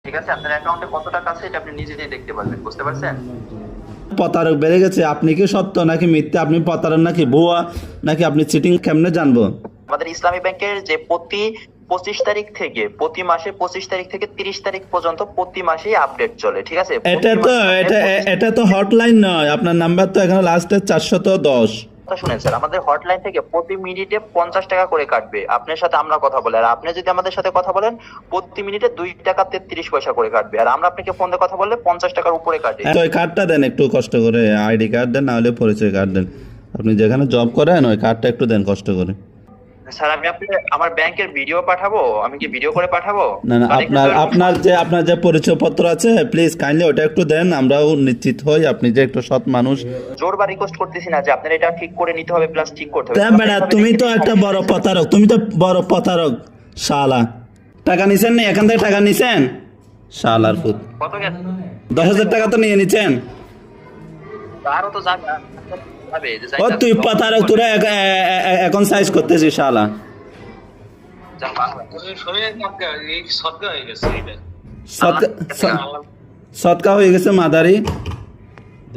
ঠিক আছে, আপনার অ্যাকাউন্টে কত টাকা আছে এটা আপনি নিজেই দেখতে পারবেন, বুঝতে পারছেন? প্রতারক বেড়ে গেছে। আপনি কি সত্য নাকি মিথ্যা, আপনি প্রতারক নাকি ভুয়া, নাকি আপনি চিটিং, কেমনে জানবো? আমাদের ইসলামী ব্যাংকের যে প্রতি 25 তারিখ থেকে প্রতি মাসে 25 তারিখ থেকে 30 তারিখ পর্যন্ত প্রতি মাসেই আপডেট চলে, ঠিক আছে? এটা তো হটলাইন নয়, আপনার নাম্বার তো এখানে লাস্টে 410। কথা শুনেন স্যার, আমাদের হটলাইন থেকে প্রতি মিনিটে 50 টাকা করে কাটবে আপনার সাথে আমরা কথা বলে, আর আপনি যদি আমাদের সাথে কথা বলেন প্রতি মিনিটে 2 টাকা 33 পয়সা করে কাটবে, আর আমরা আপনাকে ফোনে কথা বললে 50 টাকার উপরে কাটে। তো ওই কার্ডটা দেন একটু কষ্ট করে, আইডি কার্ড দেন, না হলে পরিচয় কার্ড দেন। আপনি যেখানে জব করেন ওই কার্ডটা একটু দেন কষ্ট করে। স্যার আমি আপনাকে আমার ব্যাংকের ভিডিও পাঠাবো, আমি কি ভিডিও করে পাঠাবো? না না, মানে আপনার যে পরিচয়পত্র আছে প্লিজ কাইন্ডলি ওটা একটু দেন, আমরাও নিশ্চিত হই আপনি যে একটু সৎ মানুষ। জোর বা রিকোয়েস্ট করতেছি না যে আপনার এটা ঠিক করে নিতে হবে, প্লাস ঠিক করতে হবে। বেটা তুমি তো একটা বড় প্রতারক, তুমি তো বড় প্রতারক শালা। টাকা নিছেন না এখান থেকে? টাকা নিছেন শালার ফুট। কত গেছে? 10,000 টাকা তো নিয়ে নিচ্ছেন। আরো তো যাবে যে ও তুই প্রতারক, তোরা এখন সাইজ করতেছিস শালা। সৎকা হয়ে গেছে মাদারি।